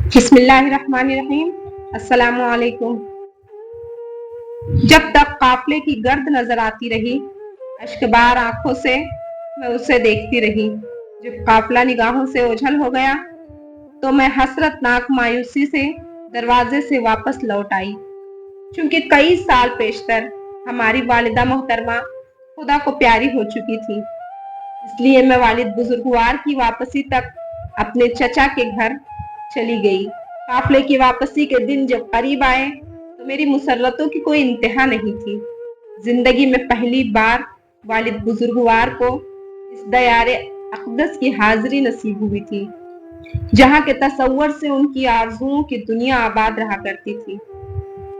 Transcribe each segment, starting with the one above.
बिस्मिल्लाहिर्रहमानिर्रहीम। अस्सलामु अलैकुम। जब तक काफले की गर्द नजर आती रही, अश्कबार आंखों से मैं उसे देखती रही। जब काफला निगाहों से ओझल हो गया तो मैं हसरतनाक मायूसी से दरवाजे से वापस लौट आई। चूंकि कई साल पेशतर हमारी वालिदा मोहतरमा खुदा को प्यारी हो चुकी थी, इसलिए मैं वालिद बुजुर्गवार की वापसी तक अपने चचा के घर चली गई। काफले की वापसी के दिन जब करीब आए तो मेरी मुसर्रतों की कोई इंतहा नहीं थी। जिंदगी में पहली बार वालिद बुजुर्गवार को इस दयारे अक़दस की हाजिरी नसीब हुई थी, जहाँ के तसव्वुर से उनकी आरज़ुओं की दुनिया आबाद रहा करती थी।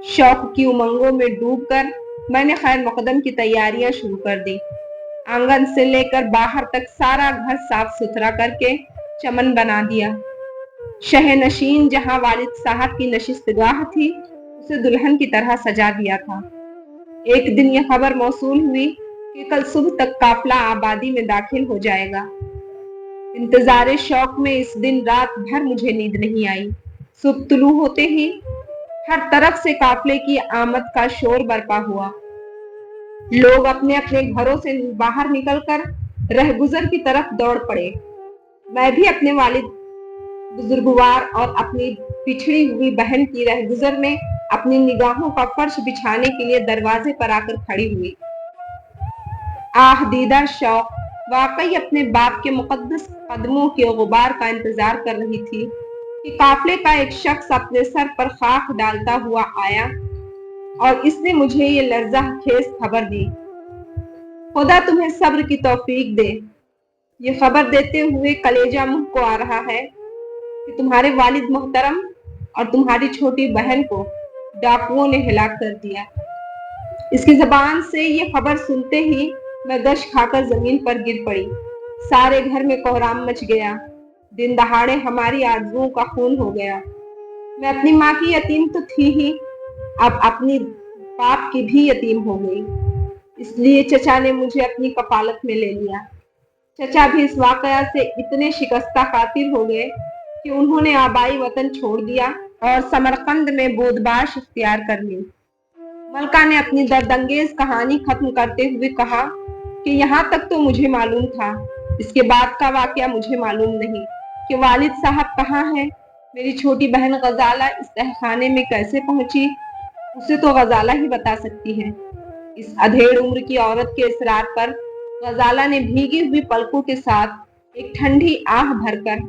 शौक की उमंगों में डूबकर मैंने खैर मकदम की तैयारियां शुरू कर दी। आंगन से लेकर बाहर तक सारा घर साफ सुथरा करके चमन बना दिया। शहनशीन जहां वालिद साहब की नशिस्तगाह थी, उसे दुल्हन की तरह सजा दिया था। एक दिन यह खबर मौसूल हुई कि कल सुबह तक काफला आबादी में दाखिल हो जाएगा। इंतजारे शौक में इस दिन रात भर मुझे नींद नहीं आई। सुबह तुलू होते ही हर तरफ से काफले की आमद का शोर बरपा हुआ। लोग अपने अपने घरों से बाहर निकलकर रहगुजर की तरफ दौड़ पड़े। मैं भी अपने वालिद बुजुर्गवार और अपनी पिछड़ी हुई बहन की रहगुजर में अपनी निगाहों का फर्श बिछाने के लिए दरवाजे पर आकर खड़ी हुई। आह दीदा शौक वाकई अपने बाप के मुकद्दस कदमों के गुबार का इंतजार कर रही थी कि काफले का एक शख्स अपने सर पर खाक डालता हुआ आया और इसने मुझे ये लर्जा खेज खबर दी। खुदा तुम्हें सब्र की तौफीक दे। ये खबर देते हुए कलेजा मुंह को आ रहा है कि तुम्हारे वालिद मोहतरम और तुम्हारी छोटी बहन को डाकुओं ने हिलाक कर दिया। इसकी जबान से ये खबर सुनते ही मैं गश खाकर जमीन पर गिर पड़ी। सारे घर में कोहराम मच गया। दिन दहाड़े हमारी आरज़ुओं का खून हो गया। मैं अपनी माँ की यतीम तो थी ही, अब अपनी बाप की भी यतीम हो गई। इसलिए चचा ने मुझे अपनी कफालत में ले लिया। चचा भी इस वाकया से इतने शिकस्ता खातिर हो गए कि उन्होंने आबाई वतन छोड़ दिया और समरकंद में बोदबाश इख्तियार कर ली। मलका ने अपनी दर्दंगेज कहानी खत्म करते हुए कहा कि यहाँ तक तो मुझे मालूम था, इसके बाद का वाकया मुझे मालूम नहीं कि वालिद साहब कहाँ हैं। मेरी छोटी बहन गजाला इस तहखाने में कैसे पहुंची, उसे तो गजाला ही बता सकती है। इस अधेड़ उम्र की औरत के इसरार पर गजाला ने भीगी हुई पलकों के साथ एक ठंडी आह भरकर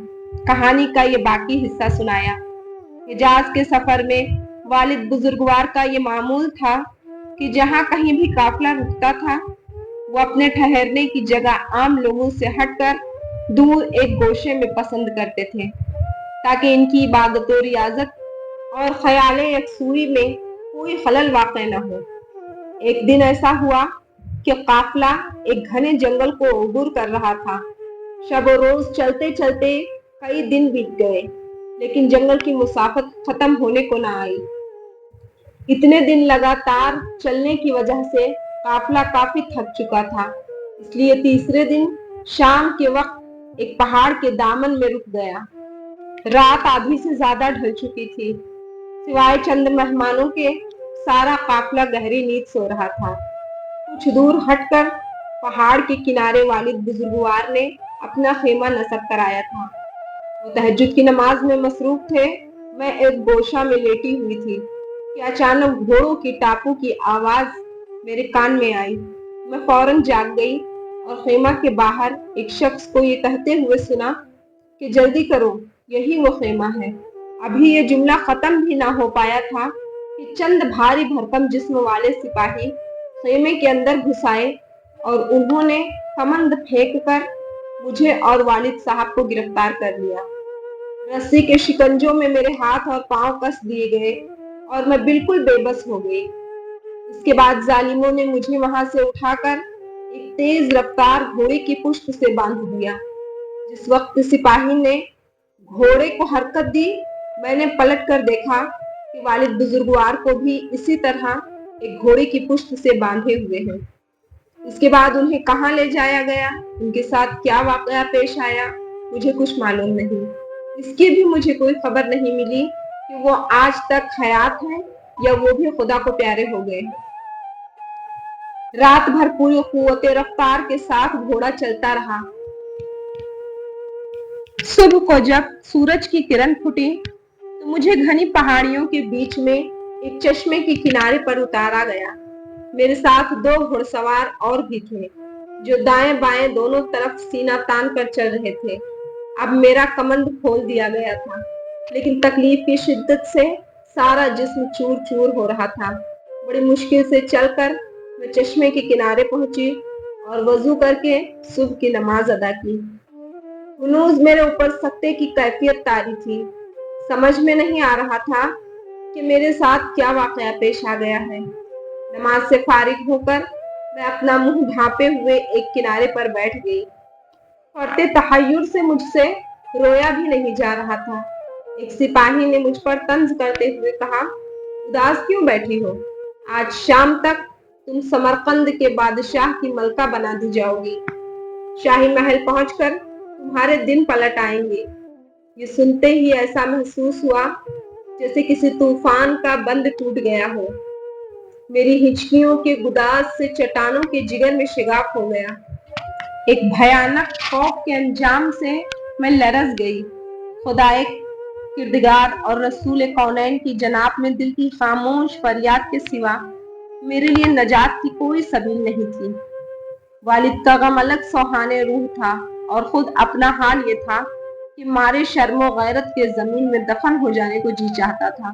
कहानी का ये बाकी हिस्सा सुनाया। हिजाज के सफर में वालिद बुजुर्गवार का ये मामूल था कि जहां कहीं भी काफिला रुकता था, वो अपने ठहरने की जगह आम लोगों से हटकर दूर एक गोशे में पसंद करते थे, ताकि इनकी इबादत और रियाजत और ख्याल यकसूरी में कोई खलल वाक़ न हो। एक दिन ऐसा हुआ कि काफिला एक घने जंगल को अबूर कर रहा था। शब रोज चलते चलते कई दिन बीत गए, लेकिन जंगल की मुसाफत खत्म होने को न आई। इतने दिन लगातार चलने की वजह से काफिला काफी थक चुका था, इसलिए तीसरे दिन शाम के वक्त एक पहाड़ के दामन में रुक गया। रात आधी से ज्यादा ढल चुकी थी। सिवाय चंद मेहमानों के सारा काफिला गहरी नींद सो रहा था। कुछ दूर हटकर पहाड़ के किनारे वालिद बुजुर्गवार ने अपना खेमा नस्ब कराया था। वो तहज्जुद की नमाज में मसरूफ थे। मैं एक गोशा में लेटी हुई थी कि अचानक घोड़ों की टापू की आवाज मेरे कान में आई। मैं फौरन जाग गई और खेमा के बाहर एक शख्स को ये कहते हुए सुना कि जल्दी करो, यही वो खेमा है। अभी ये जुमला खत्म भी ना हो पाया था कि चंद भारी भरकम जिस्म वाले सिपाही खेमे के अंदर घुस आए और उन्होंने कमंद फेंक कर मुझे और वालिद साहब को गिरफ्तार कर लिया। रस्सी के शिकंजों में मेरे हाथ और पांव कस दिए गए और मैं बिल्कुल बेबस हो गई। इसके बाद जालिमों ने मुझे वहां से उठाकर एक तेज रफ्तार घोड़े की पुश्त से बांध दिया। जिस वक्त सिपाही ने घोड़े को हरकत दी, मैंने पलट कर देखा कि वालिद बुजुर्गवार को भी इसी तरह एक घोड़े की पुश्त से बांधे हुए हैं। इसके बाद उन्हें कहाँ ले जाया गया, उनके साथ क्या वाकया पेश आया, मुझे कुछ मालूम नहीं। اس کی بھی مجھے کوئی خبر نہیں ملی کہ وہ آج تک حیات ہیں یا وہ بھی خدا کو پیارے ہو گئے ہیں۔ رات بھر پوری قوت رفتار کے ساتھ گھوڑا چلتا رہا۔ صبح کو جب سورج کی کرن پھٹی تو مجھے گھنی پہاڑیوں کے بیچ میں ایک چشمے کے کنارے پر اتارا گیا۔ میرے ساتھ 2 گھڑ سوار اور بھی تھے جو دائیں بائیں دونوں طرف سینہ تان کر چل رہے تھے۔ اب میرا کمند کھول دیا گیا تھا، لیکن تکلیف کی شدت سے سارا جسم چور چور ہو رہا تھا۔ بڑی مشکل سے چل کر میں چشمے کے کنارے پہنچی اور وضو کر کے صبح کی نماز ادا کی۔ ہنوز میرے اوپر سکتے کی کیفیت طاری تھی۔ سمجھ میں نہیں آ رہا تھا کہ میرے ساتھ کیا واقعہ پیش آ گیا ہے۔ نماز سے فارغ ہو کر میں اپنا منہ ڈھانپے ہوئے ایک کنارے پر بیٹھ گئی۔ فرتے تحیر سے مجھ سے رویا بھی نہیں جا رہا تھا۔ ایک سپاہی نے مجھ پر طنز کرتے ہوئے کہا، اداس کیوں بیٹھی ہو؟ آج شام تک تم سمرقند کے بادشاہ کی ملکہ بنا دی جاؤ گی۔ شاہی محل پہنچ کر تمہارے دن پلٹ آئیں گے۔ یہ سنتے ہی ایسا محسوس ہوا جیسے کسی طوفان کا بند ٹوٹ گیا ہو۔ میری ہچکیوں کے گداز سے چٹانوں کے جگر میں شگاف ہو گیا۔ ایک بھیانک خوف کے انجام سے میں لرز گئی۔ خدائے کردگار اور رسول کونین کی جناب میں دل کی خاموش فریاد کے سوا میرے لیے نجات کی کوئی سبیل نہیں تھی۔ والد کا غم الگ سوہانے روح تھا اور خود اپنا حال یہ تھا کہ مارے شرم و غیرت کے زمین میں دفن ہو جانے کو جی چاہتا تھا۔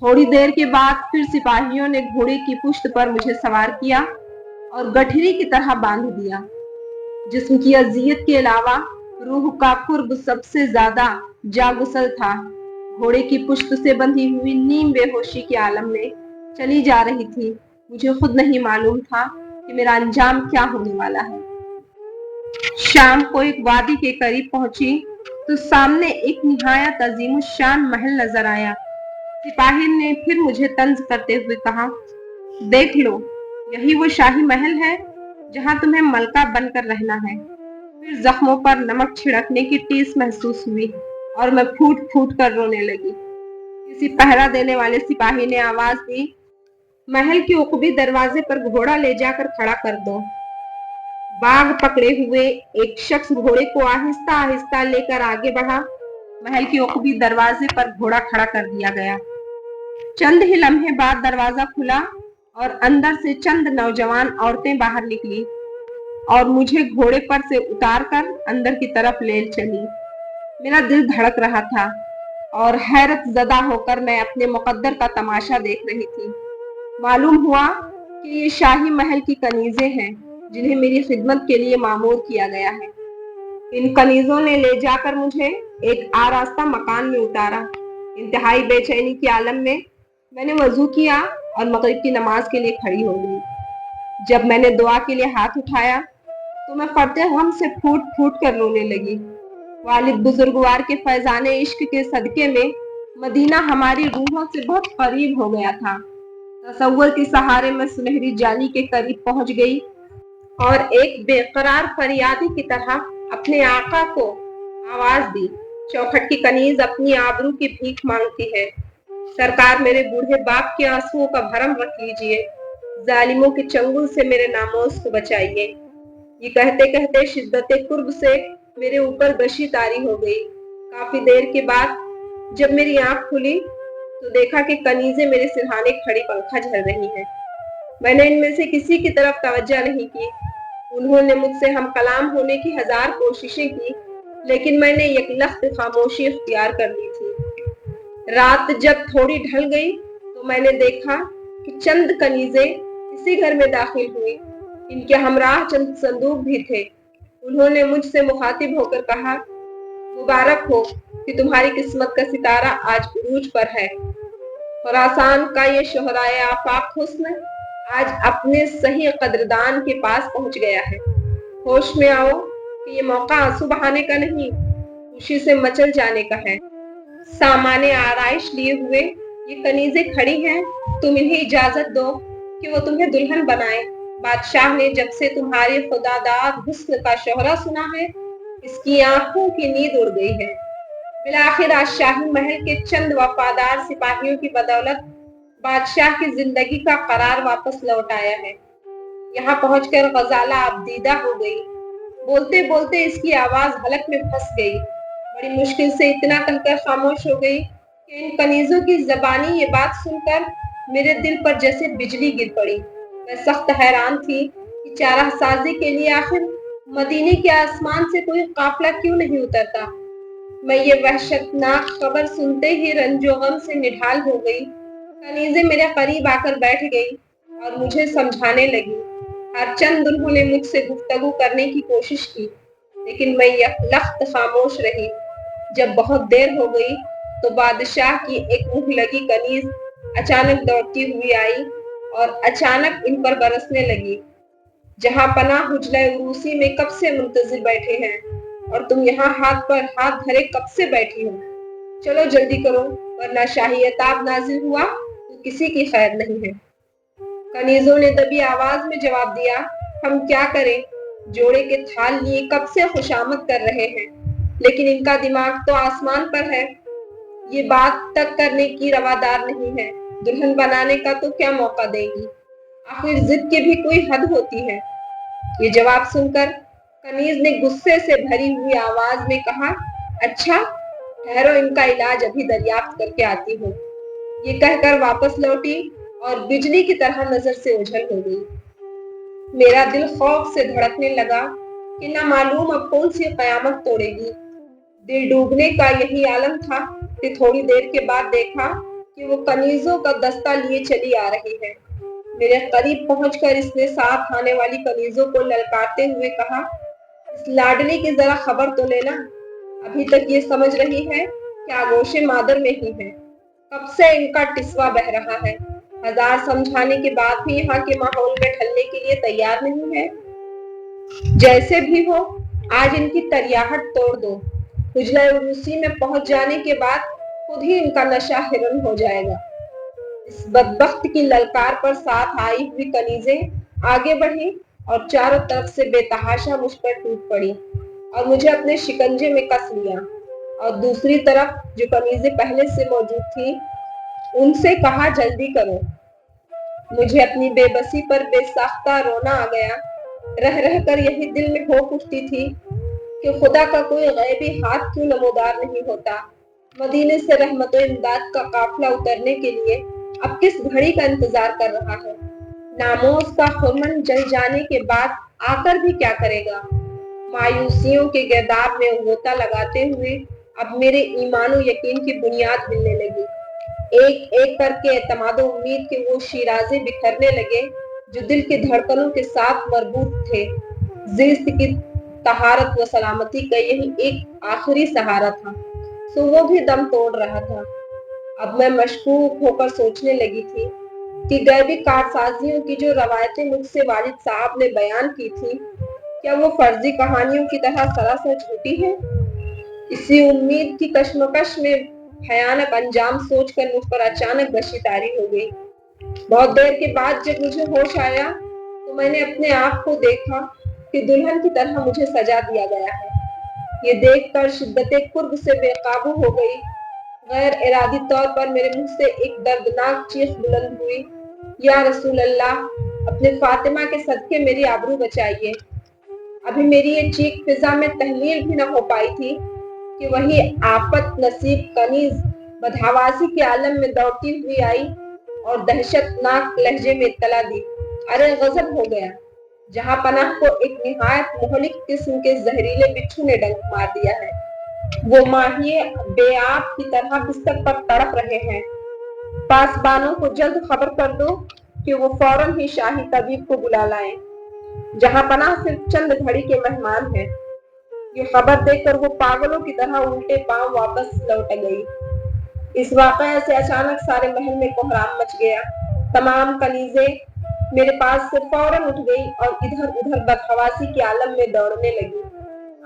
تھوڑی دیر کے بعد پھر سپاہیوں نے گھوڑے کی پشت پر مجھے سوار کیا اور گٹھری کی طرح باندھ دیا۔ جسم کی اذیت کے علاوہ روح کا قرب سب سے زیادہ جاگسل تھا۔ گھوڑے کی پشت سے بندھی ہوئی نیم بے ہوشی کے عالم میں چلی جا رہی تھی۔ مجھے خود نہیں معلوم تھا کہ میرا انجام کیا ہونے والا ہے۔ شام کو ایک وادی کے قریب پہنچی تو سامنے ایک نہایت عظیم الشان محل نظر آیا۔ سپاہی نے پھر مجھے طنز کرتے ہوئے کہا، دیکھ لو، یہی وہ شاہی محل ہے جہاں تمہیں ملکہ بن کر رہنا ہے۔ پھر زخموں پر نمک چھڑکنے کی ٹیس محسوس ہوئی اور میں پھوٹ پھوٹ کر رونے لگی۔ کسی پہرا دینے والے سپاہی نے آواز دی، محل کے عقبی دروازے پر گھوڑا لے جا کر کھڑا کر دو۔ باغ پکڑے ہوئے ایک شخص گھوڑے کو آہستہ آہستہ لے کر آگے بڑھا۔ محل کے عقبی دروازے پر گھوڑا کھڑا کر دیا گیا۔ چند ہی لمحے بعد دروازہ کھلا اور اندر سے چند نوجوان عورتیں باہر نکلی اور مجھے گھوڑے پر سے اتار کر اندر کی طرف لے چلی۔ میرا دل دھڑک رہا تھا اور حیرت زدہ ہو کر میں اپنے مقدر کا تماشا دیکھ رہی تھی۔ معلوم ہوا کہ یہ شاہی محل کی کنیزیں ہیں جنہیں میری خدمت کے لیے مامور کیا گیا ہے۔ ان کنیزوں نے لے جا کر مجھے ایک آراستہ مکان میں اتارا۔ انتہائی بے چینی کے عالم میں نے وضو کیا اور مغرب کی نماز کے لیے کھڑی ہو گئی۔ جب میں نے دعا کے لیے ہاتھ اٹھایا تو میں فرتے غم سے پھوٹ پھوٹ کر رونے لگی۔ والد بزرگوار کے فیضان عشق کے صدقے میں مدینہ ہماری روحوں سے بہت قریب ہو گیا تھا۔ تصور کے سہارے میں سنہری جالی کے قریب پہنچ گئی اور ایک بے قرار فریادی کی طرح اپنے آقا کو آواز دی، چوکھٹ کی کنیز اپنی آبرو کی بھیک مانگتی ہے۔ سرکار میرے بوڑھے باپ کے آنسوؤں کا بھرم رکھ لیجئے، ظالموں کے چنگل سے میرے ناموز کو بچائیے۔ یہ کہتے کہتے شدت قرب سے میرے اوپر غشی طاری ہو گئی۔ کافی دیر کے بعد جب میری آنکھ کھلی تو دیکھا کہ کنیزیں میرے سرہانے کھڑی پنکھا جھل رہی ہیں۔ میں نے ان میں سے کسی کی طرف توجہ نہیں کی۔ انہوں نے مجھ سے ہم کلام ہونے کی ہزار کوششیں کی، لیکن میں نے یک لخت خاموشی اختیار کر لی تھی۔ رات جب تھوڑی ڈھل گئی تو میں نے دیکھا کہ چند کنیزیں اسی گھر میں داخل ہوئی۔ ان کے ہمراہ چند صندوق بھی تھے۔ انہوں نے مجھ سے مخاطب ہو کر کہا، مبارک ہو کہ تمہاری قسمت کا ستارہ آج عروج پر ہے۔ خراسان کا یہ شہرائے آفاق حسن آج اپنے صحیح قدردان کے پاس پہنچ گیا ہے۔ ہوش میں آؤ کہ یہ موقع آنسو بہانے کا نہیں، خوشی سے مچل جانے کا ہے۔ سامان آرائش لیے ہوئے یہ کنیزیں کھڑی ہیں، تم انہیں اجازت دو کہ وہ تمہیں دلہن بنائیں۔ بادشاہ نے جب سے تمہارے خداداد حسن کا شہرہ سنا ہے، اس کی آنکھوں کی نیند اڑ گئی ہے۔ बिलाखिर आज शाही महल के चंद वफादार सिपाहियों की बदौलत बादशाह की जिंदगी का करार वापस लौट आया है। यहाँ पहुंचकर गजाला अबदीदा हो गई। बोलते बोलते इसकी आवाज हलक में फंस गई। बड़ी मुश्किल से इतना कहकर खामोश हो गई कि इन कनीजों की जबानी ये बात सुनकर मेरे दिल पर जैसे बिजली गिर पड़ी। मैं सख्त हैरान थी कि चारासाजी के लिए आखिर मदीने के आसमान से कोई काफिला क्यों नहीं उतरता। मैं ये वहशतनाक खबर सुनते ही रंजो गम से निढाल हो गई। कनीज़ें मेरे करीब आकर बैठ गई और मुझे समझाने लगी। हर चंद उन्होंने मुझसे गुफ्तगू करने की कोशिश की, लेकिन मैं लख्त खामोश रही। जब बहुत देर हो गई तो बादशाह की एक मुंह लगी कनीज अचानक दौड़ती हुई आई और अचानक इन पर बरसने लगी। जहां पनाह हुजला उरूसी में कब से मुंतजिर बैठे हैं और तुम यहाँ हाथ पर हाथ धरे कब से बैठी हो। चलो जल्दी करो, वरना शाही अताब नाजिल हुआ तो किसी की खैर नहीं है। कनीजों ने दबी आवाज में जवाब दिया, हम क्या करें, जोड़े के थाल लिए कब से खुशामद कर रहे हैं, लेकिन इनका दिमाग तो आसमान पर है। ये बात तक करने की रवादार नहीं है। दुल्हन बनाने का तो क्या मौका देंगी, आखिर जिद की भी कोई हद होती है। ये जवाब सुनकर कनीज ने गुस्से से भरी हुई आवाज में कहा, अच्छा ठहरो, इनका इलाज अभी दरियाफ्त करके आती हूँ। ये कहकर वापस लौटी और बिजली की तरह नजर से ओझल हो गई। मेरा दिल खौफ से धड़कने लगा कि ना मालूम अब कौन सी कयामत तोड़ेगी। दिल डूबने का यही आलम था कि थोड़ी देर के बाद देखा कि वो कनीजों का दस्ता लिए चली आ रही है। मेरे करीब पहुंचकर इसने साथ आने वाली कनीजों को ललकारते हुए कहा, इस लाडली की जरा खबर तो लेना, अभी तक ये समझ रही है कि आगोशे मादर में ही है। कब से इनका टिस्वा बह रहा है, हजार समझाने के बाद भी यहाँ के माहौल में ढलने के लिए तैयार नहीं है। जैसे भी हो, आज इनकी तरियाहट तोड़ दो। हुजला उरूसी में पहुंच जाने के बाद खुद ही इनका नशा हिरन हो जाएगा। इस बदबख्त की ललकार पर साथ आई हुई कनीजें आगे बढ़ी और चारों तरफ से बेतहाशा मुझ पर टूट पड़ी और मुझे अपने शिकंजे में कस लिया। और दूसरी तरफ जो कनीजें पहले से मौजूद थी, उनसे कहा, जल्दी करो। मुझे अपनी बेबसी पर बेसाख्ता रोना आ गया। रह रह कर यही दिल में होक उठती थी कि खुदा का कोई गैबी हाथ क्यों नमोदार नहीं होता। मदीने से रहमत व इमदाद का काफिला उतरने के लिए अब किस घड़ी का इंतजार कर रहा है। नामोस का खुरमन जल जाने के बाद आकर भी क्या करेगा। मायूसियों के गिरदाब में गोता लगाते हुए अब मेरे ईमान व यकीन की बुनियाद हिलने लगी। एक एक करके एतमाद उम्मीद के वो शीराजे बिखरने लगे जो दिल की धड़कनों के साथ मरबूत थे। जिस्म की तहारत व सलामती का यही एक आखिरी सहारा था, सो वो भी दम तोड़ रहा था। अब मैं मशकूक होकर सोचने लगी थी कि गैबी कारसाजियों की जो रवायतें मुझसे वालिद साहब ने बयान की थी, क्या वो फर्जी कहानियों की तरह सरासर झूठी है। इसी उम्मीद की कश्मकश में भयानक अंजाम सोचकर मुझ पर अचानक गशीतारी हो गई। बहुत देर के बाद जब मुझे होश आया तो मैंने अपने आप को देखा कि दुल्हन की तरह मुझे सजा दिया गया है। ये देखकर शिद्दते कुर्ब से बेकाबू हो गई। गैर इरादी तौर पर मेरे मुंह से एक दर्दनाक चीख बुलंद हुई, या रसूल अल्लाह, अपने फातिमा के सदके मेरी आबरू बचाइए। अभी मेरी ये चीख फिजा में तहलील भी न हो पाई थी कि वही आफत नसीब कनीज बदहवासी के आलम में दौड़ती हुई आई और दहशतनाक लहजे में इत्तला दी, अरे गजब हो गया, जहां पनाह को एक निहायत मोहलिक किस्म के जहरीले बिच्छू ने डंक मार दिया है। वो माहिए बेआब की तरह बिस्तर पर तड़प रहे हैं। पासबानों को जल्द खबर कर दो कि वो फौरन ही शाही तबीब को बुला लाएं। जहां पनाह सिर्फ चंद घड़ी के मेहमान हैं। ये खबर देकर वो पागलों की तरह उल्टे पांव वापस लौट गई। इस वाकये से अचानक सारे महल में कोहराम मच गया। तमाम कनीजें मेरे पास से फौरन उठ गई और इधर उधर बदहवासी के आलम में दौड़ने लगी।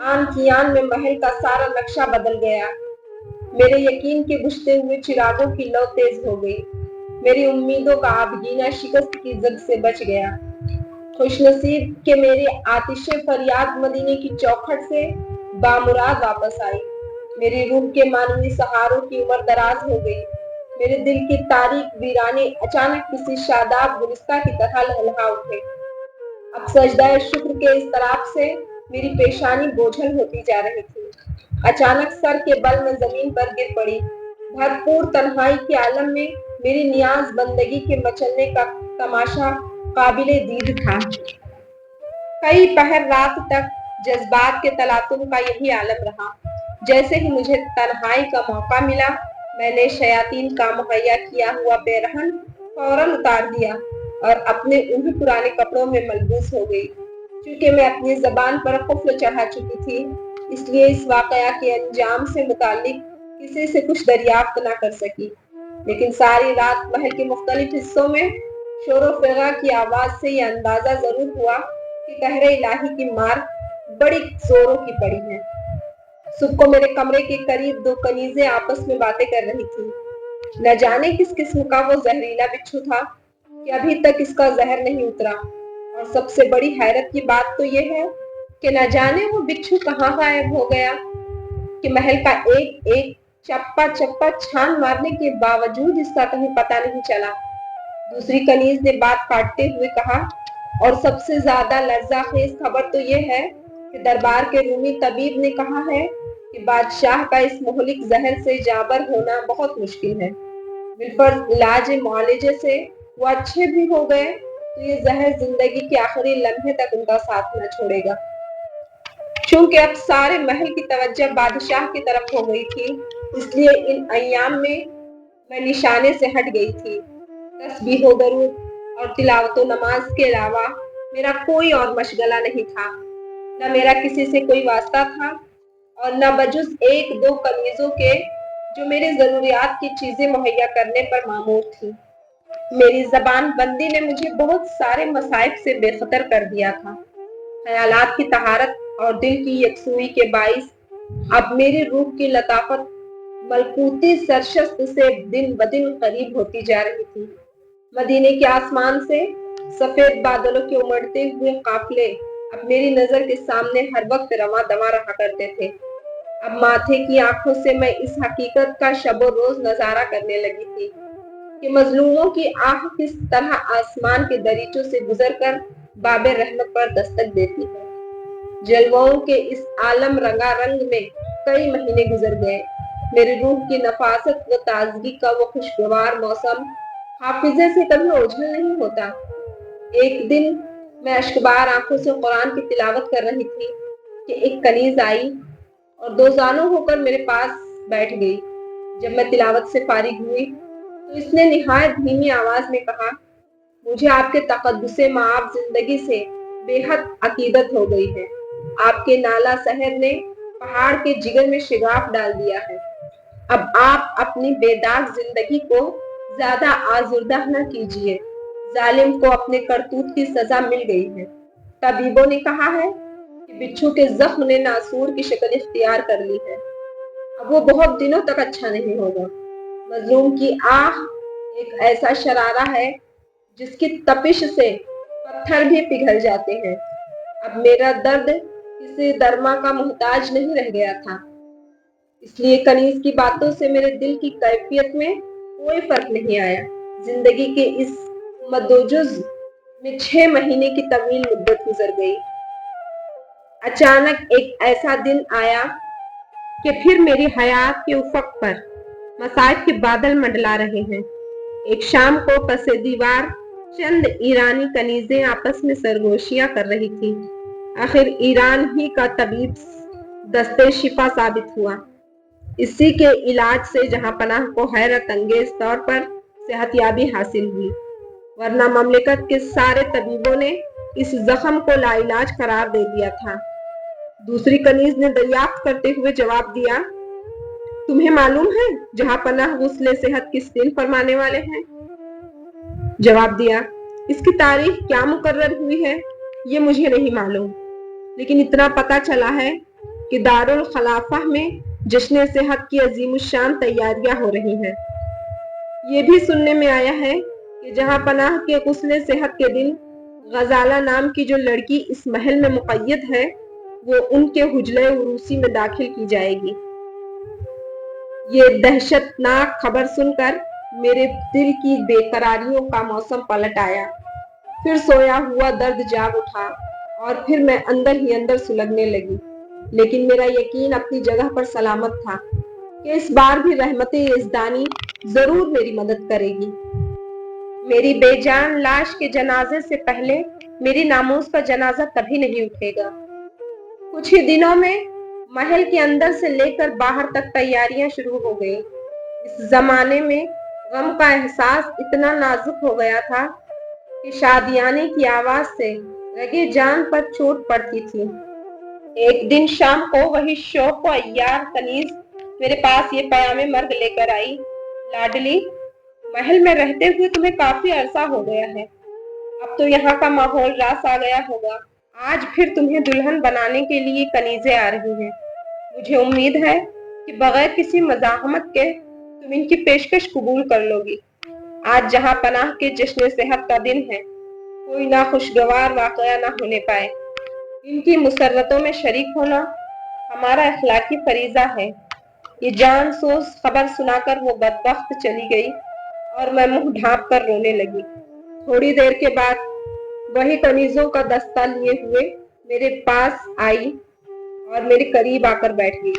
आन की आन में महल का सारा नक्शा बदल गया। मेरे यकीन के बुझते हुए चिरागों की लौ तेज हो गई। मेरी उम्मीदों का आबगीना शिकस्त की जद से बच गया। खुशनसीब के मेरे आतिशे फरियाद मदीने की चौखट से बामुराद वापस आई। میری روح کے مانوی سہاروں کی عمر دراز ہو گئی۔ میرے دل کی تاریک ویرانے اچانک کسی شاداب گلستہ کی طرح لہلہا اٹھے۔ اب سجدہ شکر کے اضطراب سے میری پیشانی بوجھل ہوتی جا رہی تھی۔ اچانک سر کے بل میں زمین پر گر پڑی۔ بھرپور تنہائی کے عالم میں میری نیاز بندگی کے مچلنے کا تماشا قابل دید تھا۔ کئی پہر رات تک جذبات کے تلاطم کا یہی عالم رہا۔ جیسے ہی مجھے تنہائی کا موقع ملا، میں نے شیاطین کا مہیا کیا ہوا پیرہن فوراً اتار دیا اور اپنے انہی پرانے کپڑوں میں ملبوس ہو گئی۔ چونکہ میں اپنی زبان پر قفل چڑھا چکی تھی، اس لیے اس واقعہ کے انجام سے متعلق کسی سے کچھ دریافت نہ کر سکی۔ لیکن ساری رات محل کے مختلف حصوں میں شور و فغاں کی آواز سے یہ اندازہ ضرور ہوا کہ قہر الہی کی مار بڑی زوروں کی پڑی ہے۔ صبح کو میرے کمرے کے قریب دو کنیزیں آپس میں باتیں کر رہی تھیں۔ نہ جانے کس قسم کا وہ زہریلا بچھو تھا کہ ابھی تک اس کا زہر نہیں اترا، اور سب سے بڑی حیرت کی بات تو یہ ہے کہ نہ جانے وہ بچھو کہاں غائب ہو گیا کہ محل کا ایک ایک چپا چپا چھان مارنے کے باوجود اس کا کہیں پتہ نہیں چلا۔ دوسری کنیز نے بات کاٹتے ہوئے کہا، اور سب سے زیادہ لرزہ خیز خبر تو یہ ہے کہ دربار کے رومی طبیب نے کہا ہے کہ بادشاہ کا اس مہلک زہر سے جاں بر ہونا بہت مشکل ہے۔ بالفرض علاج معالجے سے وہ اچھے بھی ہو گئے تو یہ زہر زندگی کے آخری لمحے تک ان کا ساتھ نہ چھوڑے گا۔ چونکہ اب سارے محل کی توجہ بادشاہ کی طرف ہو گئی تھی، اس لیے ان ایام میں نشانے سے ہٹ گئی تھی۔ تسبیح و درود اور تلاوت و نماز کے علاوہ میرا کوئی اور مشغلہ نہیں تھا۔ نہ میرا کسی سے کوئی واسطہ تھا، اور نہ بجز ایک دو کنیزوں کے جو میری ضروریات کی چیزیں مہیا کرنے پر مامور تھی۔ میری زبان بندی نے مجھے بہت سارے مصائب سے بے خطر کر دیا تھا۔ خیالات کی طہارت اور دل کی یکسوئی کے باعث اب میری روح کی لطافت ملکوتی سرشست سے دن بدن قریب ہوتی جا رہی تھی۔ مدینے کے آسمان سے سفید بادلوں کے امڑتے ہوئے قافلے اب میری نظر کے سامنے ہر وقت رواں دواں رہا کرتے تھے۔ اب ماتھے کی آنکھوں سے میں اس حقیقت کا شب و روز نظارہ کرنے لگی تھی کہ مظلوموں کی آہ کس طرح آسمان کے دریچوں سے گزر کر باب رحمت پر دستک دیتی ہے۔ جلووں کے اس عالم رنگا رنگ میں کئی مہینے گزر گئے۔ میری روح کی نفاست و تازگی کا وہ خوشگوار موسم حافظے سے کبھی اوجھل نہیں ہوتا۔ ایک دن میں اشکبار آنکھوں سے قرآن کی تلاوت کر رہی تھی کہ ایک کنیز آئی اور دو زانوں ہو کر میرے پاس بیٹھ گئی۔ جب میں تلاوت سے فارغ ہوئی تو اس نے نہایت دھیمی آواز میں کہا، مجھے آپ کے تقدس مآب زندگی سے بے حد عقیدت ہو گئی ہے۔ آپ کے نالہ سحر نے پہاڑ کے جگر میں شگاف ڈال دیا ہے۔ اب آپ اپنی بے داغ زندگی کو زیادہ آزردہ نہ کیجیے۔ ظالم کو اپنے کرتوت کی سزا مل گئی ہے۔ طبیبوں نے کہا ہے کہ بچھو کے زخم نے ناسور کی شکل اختیار کر لی ہے۔ اب وہ بہت دنوں تک اچھا نہیں ہوگا۔ مظلوم کی آہ ایک ایسا شرارہ ہے جس کی تپش سے پتھر بھی پگھل جاتے ہیں۔ اب میرا درد کسی درما کا محتاج نہیں رہ گیا تھا۔ اس لیے کنیز کی باتوں سے میرے دل کی کیفیت میں کوئی فرق نہیں آیا۔ زندگی کے اس مدوجز میں 6 مہینے کی طویل مدت گزر گئی۔ اچانک ایک ایسا دن آیا کہ پھر میری حیات کے افق پر مصائب کے بادل منڈلا رہے ہیں۔ ایک شام کو پس دیوار چند ایرانی کنیزیں آپس میں سرگوشیاں کر رہی تھیں۔ آخر ایران ہی کا طبیب دستے شفا ثابت ہوا۔ اسی کے علاج سے جہاں پناہ کو حیرت انگیز طور پر صحت یابی حاصل ہوئی، ورنہ مملکت کے سارے طبیبوں نے اس زخم کو لا علاج قرار دے دیا تھا۔ دوسری کنیز نے دریافت کرتے ہوئے جواب دیا، تمہیں معلوم ہے جہاں پناہ غسل صحت کس دن فرمانے والے ہیں؟ جواب دیا، اس کی تاریخ کیا مقرر ہوئی ہے یہ مجھے نہیں معلوم، لیکن اتنا پتہ چلا ہے کہ دارالخلافہ میں جشن صحت کی عظیم الشان تیاریاں ہو رہی ہیں۔ یہ بھی سننے میں آیا ہے کہ جہاں پناہ کے غسل صحت کے دن غزالہ نام کی جو لڑکی اس محل میں مقید ہے وہ ان کے حجرہ عروسی میں داخل کی جائے گی۔ ये दहशतनाक खबर सुनकर मेरे दिल की बेकरारियों का मौसम पलट आया। फिर सोया हुआ दर्द जाग उठा और फिर मैं अंदर ही अंदर सुलगने लगी। लेकिन मेरा यकीन अपनी जगह पर सलामत था कि इस बार भी रहमत यज़दानी जरूर मेरी मदद करेगी। मेरी बेजान लाश के जनाजे से पहले मेरी नामूस का जनाजा कभी नहीं उठेगा। कुछ ही दिनों में महल के अंदर से लेकर बाहर तक तैयारियां शुरू हो गई। इस जमाने में गम का एहसास इतना नाजुक हो गया था कि शादियाने की आवाज से रगे जान पर चोट पड़ती थी। एक दिन शाम को वही शौक व अय्यार कनीज मेरे पास ये पयामे मर्ग लेकर आई। लाडली, महल में रहते हुए तुम्हें काफी अरसा हो गया है। अब तो यहाँ का माहौल रास आ गया होगा। आज फिर तुम्हें दुल्हन बनाने के लिए कनीजें आ रही हैं। मुझे उम्मीद है कि बगैर किसी मज़ाहमत के तुम इनकी पेशकश कबूल कर लोगी। आज जहाँ पनाह के जश्न सेहत का दिन है, कोई ना खुशगवार वाकया ना होने पाए। इनकी मुसर्रतों में शरीक होना हमारा अखलाकी फरीजा है। ये जान सोज खबर सुनाकर वो बदबख्त चली गई और मैं मुंह ढांप कर रोने लगी। थोड़ी देर के बाद वही कनीजों का दस्ता लिए हुए मेरे पास आई और मेरे करीब आकर बैठ गई।